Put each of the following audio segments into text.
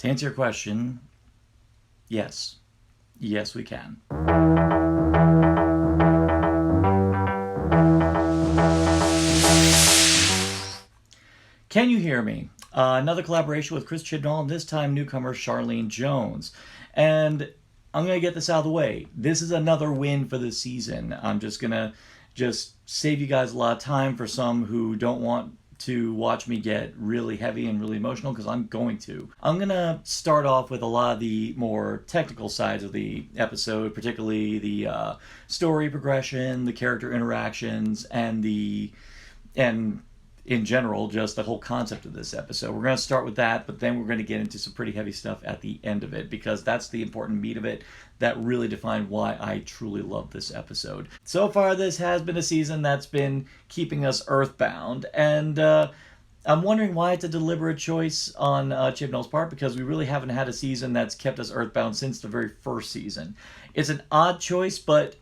To answer your question, yes. Yes, we can. Can you hear me? Another collaboration with Chris Chibnall, and this time newcomer Charlene Jones. And I'm going to get this out of the way. This is another win for the season. I'm just going to save you guys a lot of time for some who don't want to watch me get really heavy and really emotional, because I'm going to. I'm going to start off with a lot of the more technical sides of the episode, particularly the story progression, the character interactions, and in general, just the whole concept of this episode. We're going to start with that, but then we're going to get into some pretty heavy stuff at the end of it, because that's the important meat of it that really defined why I truly love this episode. So far, this has been a season that's been keeping us earthbound, and I'm wondering why it's a deliberate choice on Chibnall's part, because we really haven't had a season that's kept us earthbound since the very first season. It's an odd choice, but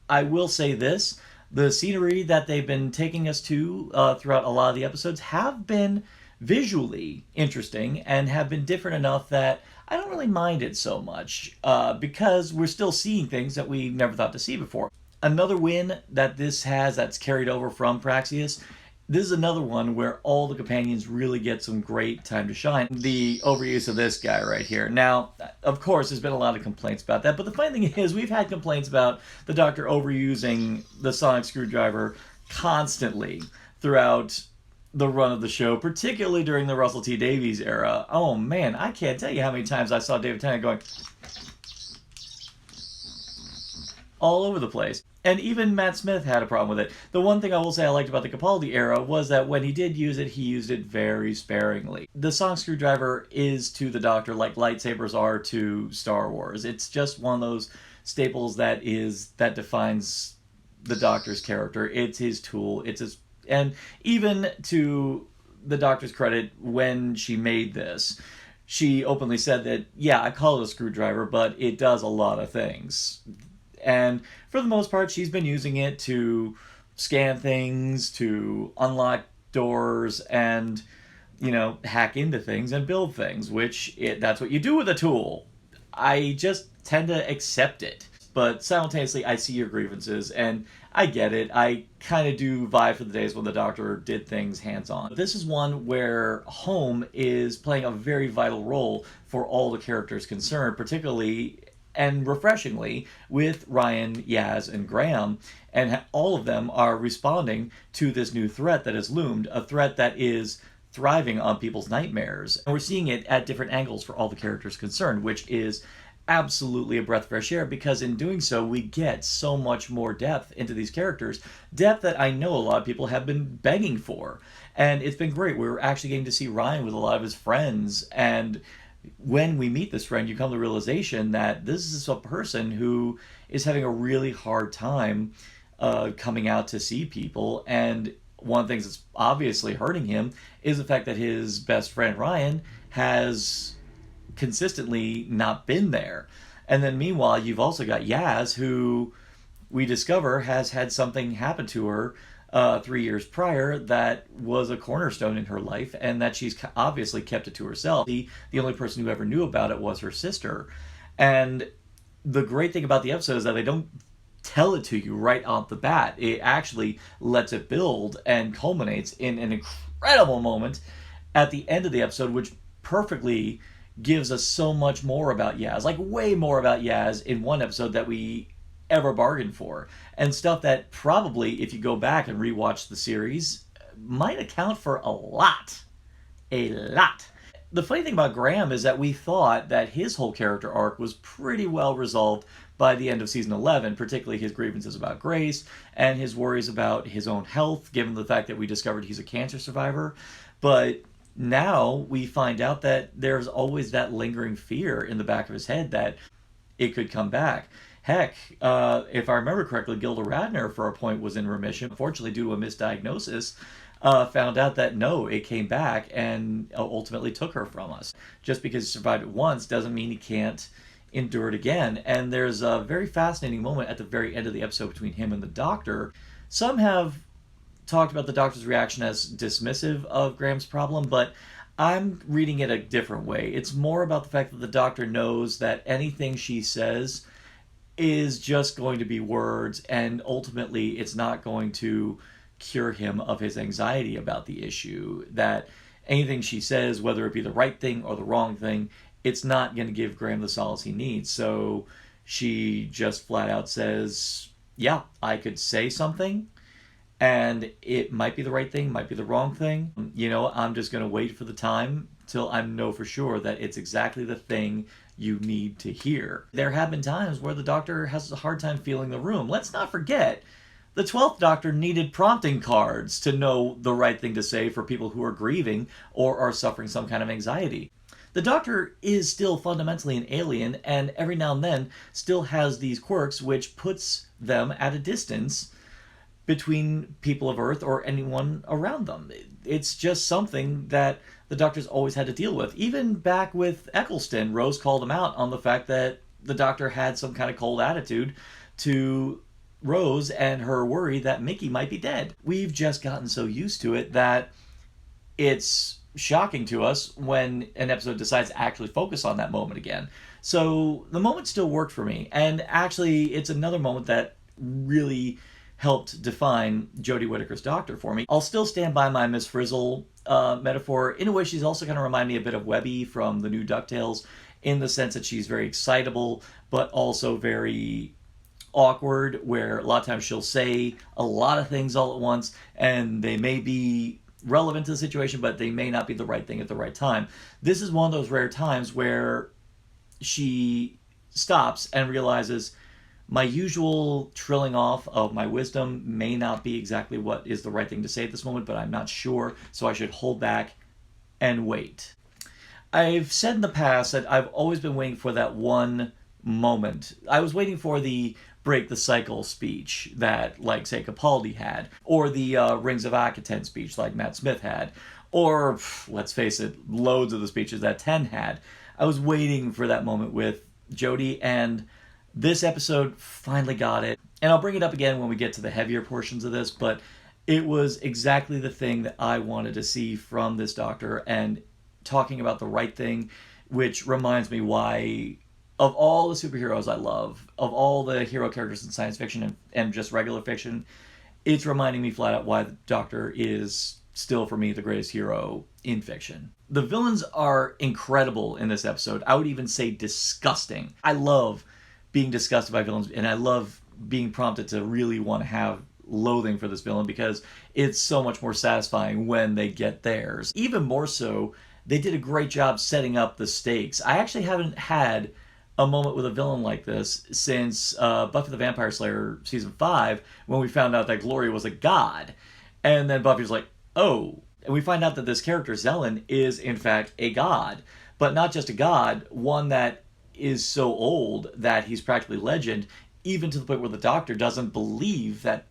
I will say this. The scenery that they've been taking us to throughout a lot of the episodes have been visually interesting and have been different enough that I don't really mind it so much, because we're still seeing things that we never thought to see before. Another win that this has that's carried over from Praxeus, this is another one where all the companions really get some great time to shine. The overuse of this guy right here. Now, of course, there's been a lot of complaints about that, but the funny thing is we've had complaints about the Doctor overusing the sonic screwdriver constantly throughout the run of the show, particularly during the Russell T Davies era. Oh man, I can't tell you how many times I saw David Tennant going all over the place. And even Matt Smith had a problem with it. The one thing I will say I liked about the Capaldi era was that when he did use it, he used it very sparingly. The sonic screwdriver is to the Doctor like lightsabers are to Star Wars. It's just one of those staples that defines the Doctor's character. It's his tool. And even to the Doctor's credit, when she made this, she openly said that, yeah, I call it a screwdriver, but it does a lot of things. And for the most part, she's been using it to scan things, to unlock doors, and, hack into things and build things, that's what you do with a tool. I just tend to accept it. But simultaneously, I see your grievances, and I get it. I kind of do vie for the days when the Doctor did things hands-on. This is one where home is playing a very vital role for all the characters concerned, particularly and refreshingly with Ryan, Yaz, and Graham, and all of them are responding to this new threat that has loomed, a threat that is thriving on people's nightmares. And we're seeing it at different angles for all the characters concerned, which is absolutely a breath of fresh air, because in doing so, we get so much more depth into these characters, depth that I know a lot of people have been begging for. And it's been great. We're actually getting to see Ryan with a lot of his friends, and when we meet this friend, you come to the realization that this is a person who is having a really hard time coming out to see people. And one of the things that's obviously hurting him is the fact that his best friend, Ryan, has consistently not been there. And then meanwhile, you've also got Yaz, who we discover has had something happen to her 3 years prior that was a cornerstone in her life, and that she's obviously kept it to herself. The only person who ever knew about it was her sister. And the great thing about the episode is that they don't tell it to you right off the bat. It actually lets it build and culminates in an incredible moment at the end of the episode, which perfectly gives us so much more about Yaz, like way more about Yaz in one episode that we ever bargained for, and stuff that probably, if you go back and rewatch the series, might account for a lot. The funny thing about Graham is that we thought that his whole character arc was pretty well resolved by the end of season 11, particularly his grievances about Grace and his worries about his own health, given the fact that we discovered he's a cancer survivor. But now we find out that there's always that lingering fear in the back of his head that it could come back. Heck, if I remember correctly, Gilda Radner for a point was in remission. Unfortunately, due to a misdiagnosis, found out that no, it came back and ultimately took her from us. Just because he survived it once doesn't mean he can't endure it again. And there's a very fascinating moment at the very end of the episode between him and the Doctor. Some have talked about the Doctor's reaction as dismissive of Graham's problem, but I'm reading it a different way. It's more about the fact that the doctor knows that anything she says is just going to be words, and ultimately it's not going to cure him of his anxiety about the issue. That anything she says, whether it be the right thing or the wrong thing, it's not going to give Graham the solace he needs. So she just flat out says, yeah, I could say something and it might be the right thing, might be the wrong thing. I'm just going to wait for the time till I know for sure that it's exactly the thing you need to hear. There have been times where the doctor has a hard time feeling the room. Let's not forget, the 12th Doctor needed prompting cards to know the right thing to say for people who are grieving or are suffering some kind of anxiety. The Doctor is still fundamentally an alien, and every now and then still has these quirks which puts them at a distance between people of Earth or anyone around them. It's just something that the Doctor's always had to deal with. Even back with Eccleston, Rose called him out on the fact that the Doctor had some kind of cold attitude to Rose and her worry that Mickey might be dead. We've just gotten so used to it that it's shocking to us when an episode decides to actually focus on that moment again. So the moment still worked for me, and actually it's another moment that really helped define Jodie Whittaker's Doctor for me. I'll still stand by my Miss Frizzle metaphor. In a way, she's also kind of remind me a bit of Webby from the new DuckTales, in the sense that she's very excitable, but also very awkward, where a lot of times she'll say a lot of things all at once, and they may be relevant to the situation, but they may not be the right thing at the right time. This is one of those rare times where she stops and realizes, my usual trilling off of my wisdom may not be exactly what is the right thing to say at this moment, but I'm not sure, so I should hold back and wait. I've said in the past that I've always been waiting for that one moment. I was waiting for the break the cycle speech that, like, say, Capaldi had, or the Rings of Akaten speech like Matt Smith had, or, let's face it, loads of the speeches that Ten had. I was waiting for that moment with Jodie, and this episode finally got it. And I'll bring it up again when we get to the heavier portions of this, but it was exactly the thing that I wanted to see from this Doctor, and talking about the right thing, which reminds me why, of all the superheroes I love, of all the hero characters in science fiction and just regular fiction, it's reminding me flat out why the Doctor is still, for me, the greatest hero in fiction. The villains are incredible in this episode. I would even say disgusting. I love being disgusted by villains, and I love being prompted to really want to have loathing for this villain, because it's so much more satisfying when they get theirs. Even more so, they did a great job setting up the stakes. I actually haven't had a moment with a villain like this since Buffy the Vampire Slayer season 5, when we found out that Glory was a god. And then Buffy's like, oh. And we find out that this character, Zelen, is in fact a god. But not just a god, one that is so old that he's practically legend, even to the point where the Doctor doesn't believe that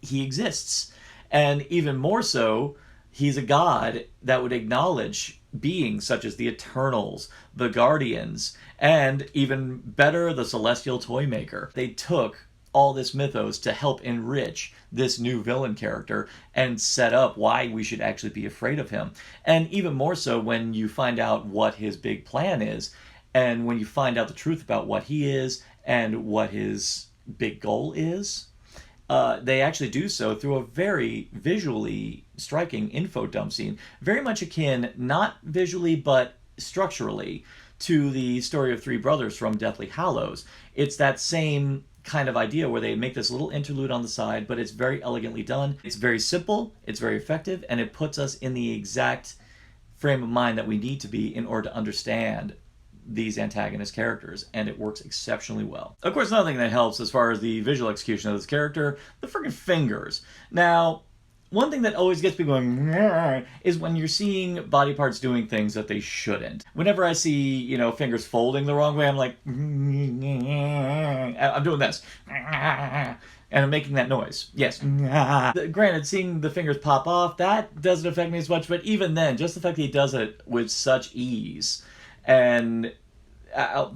he exists. And even more so, he's a god that would acknowledge beings such as the Eternals, the Guardians, and even better, the Celestial Toymaker. They took all this mythos to help enrich this new villain character and set up why we should actually be afraid of him. And even more so when you find out what his big plan is, and when you find out the truth about what he is and what his big goal is. They actually do so through a very visually striking info dump scene, very much akin, not visually but structurally, to the story of Three Brothers from Deathly Hallows. It's that same kind of idea where they make this little interlude on the side, but it's very elegantly done. It's very simple, it's very effective, and it puts us in the exact frame of mind that we need to be in order to understand these antagonist characters, and it works exceptionally well. Of course, another thing that helps as far as the visual execution of this character, the freaking fingers. Now, one thing that always gets me going is when you're seeing body parts doing things that they shouldn't. Whenever I see, fingers folding the wrong way, I'm like, I'm doing this. And I'm making that noise. Yes. Granted, seeing the fingers pop off, that doesn't affect me as much, but even then, just the fact that he does it with such ease, and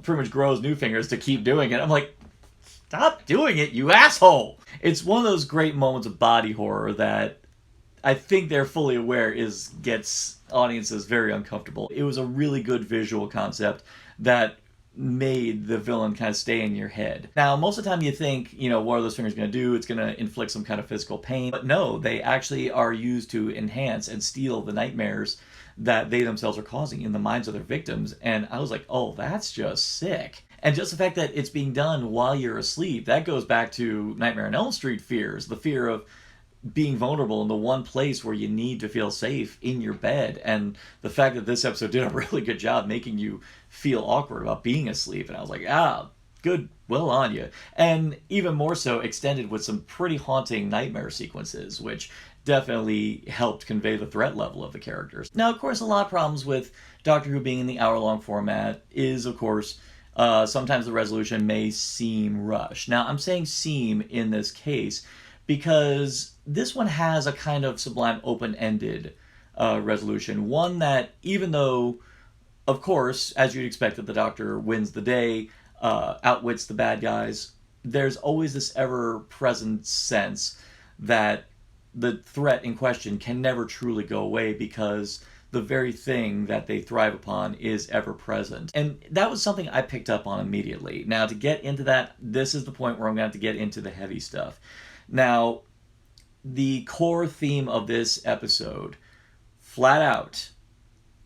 pretty much grows new fingers to keep doing it. I'm like, stop doing it, you asshole! It's one of those great moments of body horror that I think they're fully aware gets audiences very uncomfortable. It was a really good visual concept that made the villain kind of stay in your head. Now, most of the time you think, what are those fingers going to do? It's going to inflict some kind of physical pain. But no, they actually are used to enhance and steal the nightmares that they themselves are causing in the minds of their victims. And I was like, oh, that's just sick. And just the fact that it's being done while you're asleep, that goes back to Nightmare on Elm Street fears, the fear of being vulnerable in the one place where you need to feel safe in your bed. And the fact that this episode did a really good job making you feel awkward about being asleep. And I was like, good, well on you. And even more so extended with some pretty haunting nightmare sequences, which definitely helped convey the threat level of the characters. Now, of course, a lot of problems with Doctor Who being in the hour-long format is, of course, sometimes the resolution may seem rushed. Now, I'm saying seem in this case because this one has a kind of sublime open-ended resolution. One that, even though, of course, as you'd expect, that the Doctor wins the day, outwits the bad guys, there's always this ever-present sense that the threat in question can never truly go away because the very thing that they thrive upon is ever present. And that was something I picked up on immediately. Now, to get into that, this is the point where I'm going to have to get into the heavy stuff. Now, the core theme of this episode, flat out,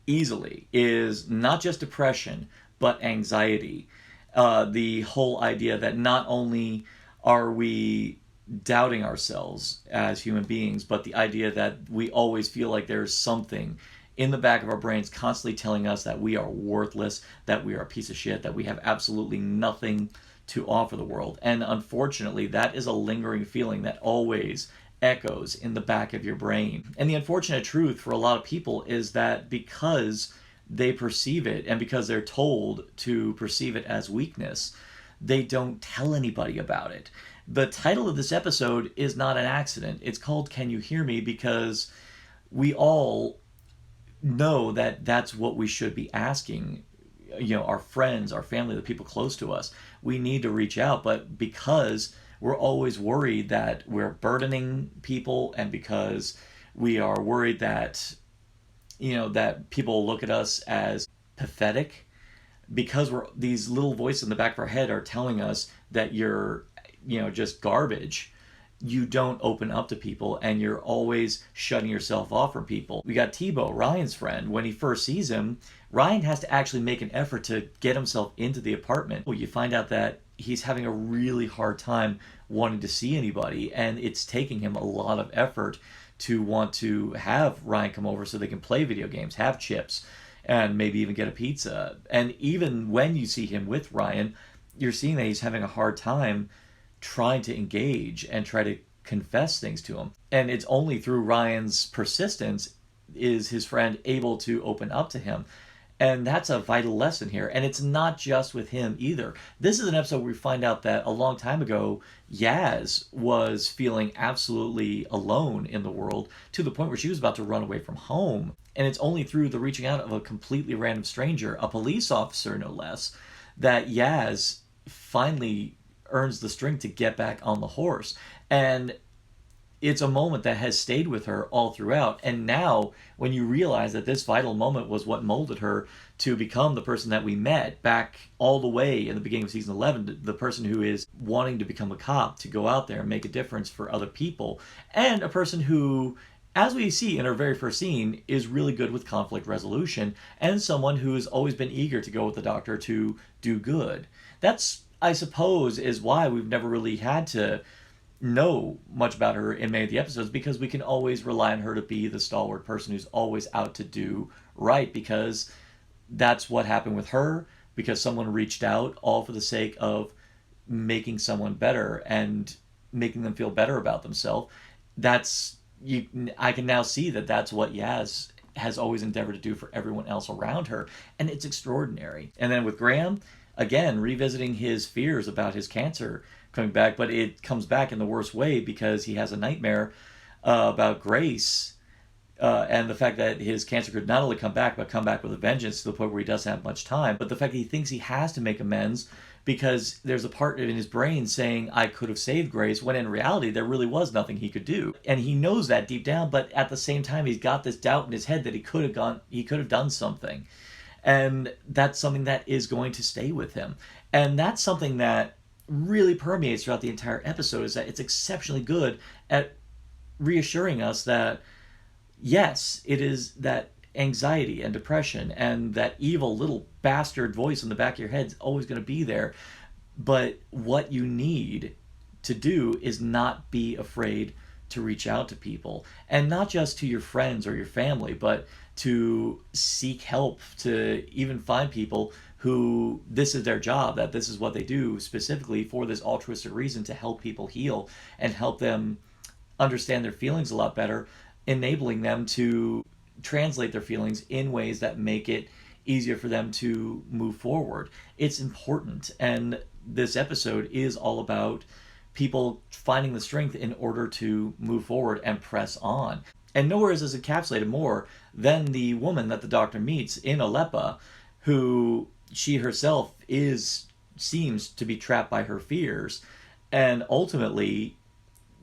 easily, is not just depression, but anxiety. The whole idea that not only are we doubting ourselves as human beings, but the idea that we always feel like there's something in the back of our brains constantly telling us that we are worthless, that we are a piece of shit, that we have absolutely nothing to offer the world. And unfortunately, that is a lingering feeling that always echoes in the back of your brain. And the unfortunate truth for a lot of people is that because they perceive it and because they're told to perceive it as weakness, they don't tell anybody about it. The title of this episode is not an accident. It's called Can You Hear Me? Because we all know that that's what we should be asking, our friends, our family, the people close to us. We need to reach out, but because we're always worried that we're burdening people, and because we are worried that, that people look at us as pathetic, because these little voices in the back of our head are telling us that you're, just garbage, you don't open up to people and you're always shutting yourself off from people. We got Tebow, Ryan's friend. When he first sees him, Ryan has to actually make an effort to get himself into the apartment. You find out that he's having a really hard time wanting to see anybody, and it's taking him a lot of effort to want to have Ryan come over so they can play video games, have chips, and maybe even get a pizza. And even when you see him with Ryan, you're seeing that he's having a hard time trying to engage and try to confess things to him. And it's only through Ryan's persistence is his friend able to open up to him. And that's a vital lesson here. And it's not just with him either. This is an episode where we find out that a long time ago, Yaz was feeling absolutely alone in the world to the point where she was about to run away from home. And it's only through the reaching out of a completely random stranger, a police officer no less, that Yaz finally earns the strength to get back on the horse. And it's a moment that has stayed with her all throughout. And now, when you realize that this vital moment was what molded her to become the person that we met back all the way in the beginning of season 11, the person who is wanting to become a cop, to go out there and make a difference for other people, and a person who, as we see in our very first scene, is really good with conflict resolution, and someone who has always been eager to go with the Doctor to do good. That's, I suppose, is why we've never really had to know much about her in many of the episodes, because we can always rely on her to be the stalwart person who's always out to do right, because that's what happened with her, because someone reached out all for the sake of making someone better and making them feel better about themselves. I can now see that that's what Yaz has always endeavored to do for everyone else around her, and it's extraordinary. And then with Graham, again, revisiting his fears about his cancer coming back, but it comes back in the worst way because he has a nightmare about Grace and the fact that his cancer could not only come back, but come back with a vengeance to the point where he doesn't have much time. But the fact that he thinks he has to make amends because there's a part in his brain saying, I could have saved Grace, when in reality there really was nothing he could do. And he knows that deep down, but at the same time he's got this doubt in his head that he could have done something. And that's something that is going to stay with him. And that's something that really permeates throughout the entire episode, is that it's exceptionally good at reassuring us that, yes, it is that anxiety and depression and that evil little bastard voice in the back of your head is always going to be there. But what you need to do is not be afraid to reach out to people, and not just to your friends or your family, but to seek help, to even find people who this is their job, that this is what they do specifically for this altruistic reason, to help people heal and help them understand their feelings a lot better, enabling them to translate their feelings in ways that make it easier for them to move forward. It's important, and this episode is all about people finding the strength in order to move forward and press on. And nowhere is this encapsulated more than the woman that the Doctor meets in Aleppo, who she herself seems to be trapped by her fears, and ultimately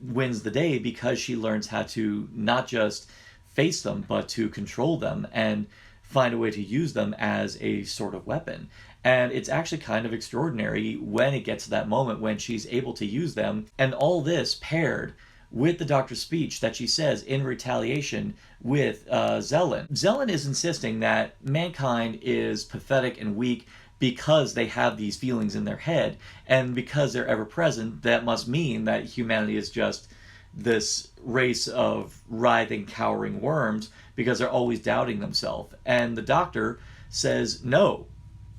wins the day because she learns how to not just face them, but to control them and find a way to use them as a sort of weapon. And it's actually kind of extraordinary when it gets to that moment when she's able to use them. And all this paired with the Doctor's speech that she says in retaliation with Zelen. Zelen is insisting that mankind is pathetic and weak because they have these feelings in their head, and because they're ever present, that must mean that humanity is just this race of writhing, cowering worms because they're always doubting themselves. And the Doctor says, no,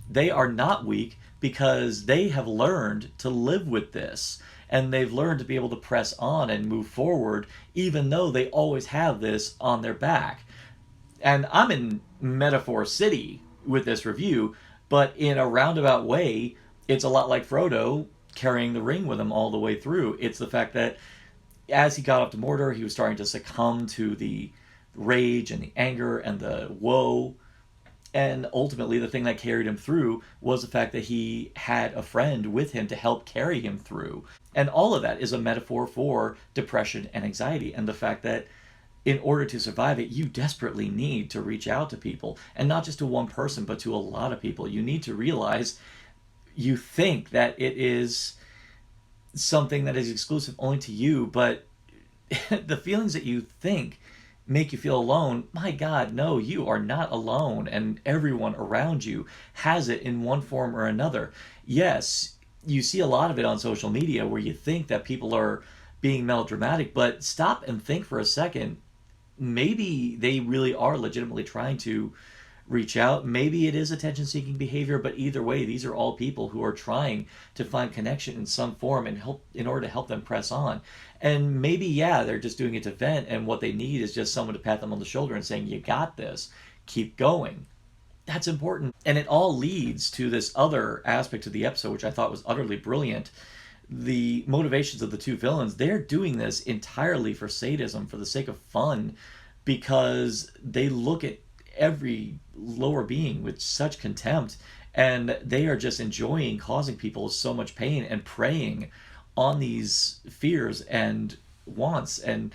they are not weak because they have learned to live with this. And they've learned to be able to press on and move forward, even though they always have this on their back. And I'm in Metaphor City with this review, but in a roundabout way, it's a lot like Frodo carrying the ring with him all the way through. It's the fact that as he got up to Mordor, he was starting to succumb to the rage and the anger and the woe. And ultimately, the thing that carried him through was the fact that he had a friend with him to help carry him through. And all of that is a metaphor for depression and anxiety, and the fact that in order to survive it, you desperately need to reach out to people. And not just to one person, but to a lot of people. You need to realize you think that it is something that is exclusive only to you, but the feelings that you think make you feel alone, my God, no, you are not alone, and everyone around you has it in one form or another. Yes, you see a lot of it on social media where you think that people are being melodramatic, but stop and think for a second. Maybe they really are legitimately trying to reach out. Maybe it is attention-seeking behavior, but either way, these are all people who are trying to find connection in some form and help in order to help them press on. And maybe, yeah, they're just doing it to vent, and what they need is just someone to pat them on the shoulder and saying, you got this, keep going. That's important. And it all leads to this other aspect of the episode, which I thought was utterly brilliant. The motivations of the two villains, they're doing this entirely for sadism, for the sake of fun, because they look at every lower being with such contempt, and they are just enjoying causing people so much pain and preying on these fears and wants and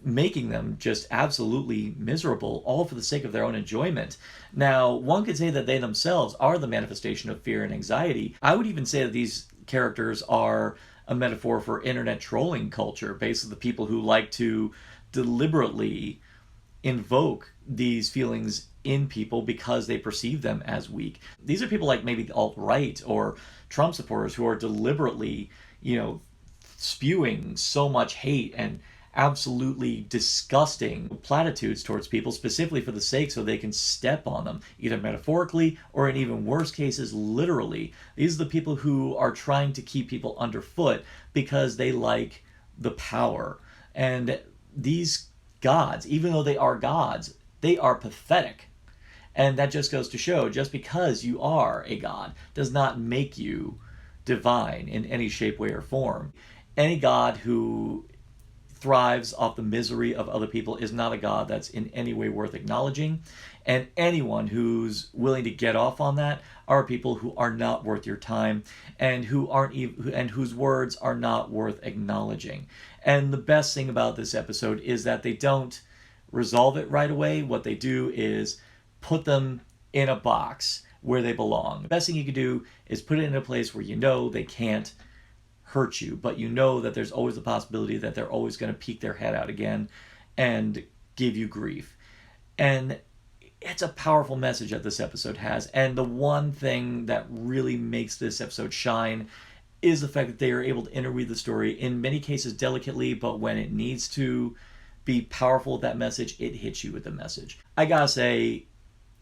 making them just absolutely miserable, all for the sake of their own enjoyment. Now, one could say that they themselves are the manifestation of fear and anxiety. I would even say that these characters are a metaphor for internet trolling culture, basically the people who like to deliberately invoke these feelings in people because they perceive them as weak. These are people like maybe the alt-right or Trump supporters who are deliberately, spewing so much hate and absolutely disgusting platitudes towards people, specifically for the sake so they can step on them, either metaphorically or in even worse cases, literally. These are the people who are trying to keep people underfoot because they like the power. And these gods, even though they are gods, they are pathetic. And that just goes to show, just because you are a god does not make you divine in any shape, way, or form. Any god who thrives off the misery of other people is not a God that's in any way worth acknowledging. And anyone who's willing to get off on that are people who are not worth your time, and whose words are not worth acknowledging. And the best thing about this episode is that they don't resolve it right away. What they do is put them in a box where they belong. The best thing you can do is put it in a place where you know they can't hurt you, but you know that there's always the possibility that they're always going to peek their head out again and give you grief. And it's a powerful message that this episode has. And the one thing that really makes this episode shine is the fact that they are able to interweave the story, in many cases delicately, but when it needs to be powerful with that message, it hits you with the message. I gotta say,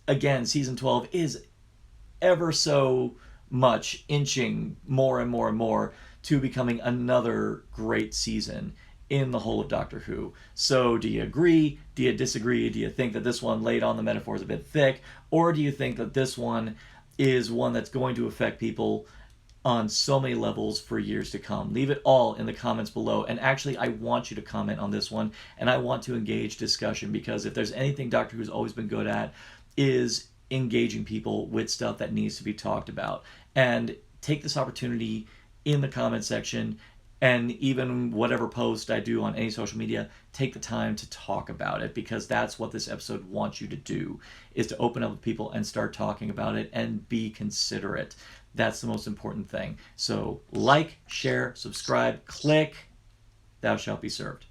again, season 12 is ever so much inching more and more and more to becoming another great season in the whole of Doctor Who. So do you agree? Do you disagree? Do you think that this one laid on the metaphors a bit thick? Or do you think that this one is one that's going to affect people on so many levels for years to come? Leave it all in the comments below. And actually, I want you to comment on this one, and I want to engage discussion, because if there's anything Doctor Who's always been good at, is engaging people with stuff that needs to be talked about. And take this opportunity in the comment section, and even whatever post I do on any social media, take the time to talk about it, because that's what this episode wants you to do, is to open up with people and start talking about it and be considerate. That's the most important thing. So like, share, subscribe, click. Thou shalt be served.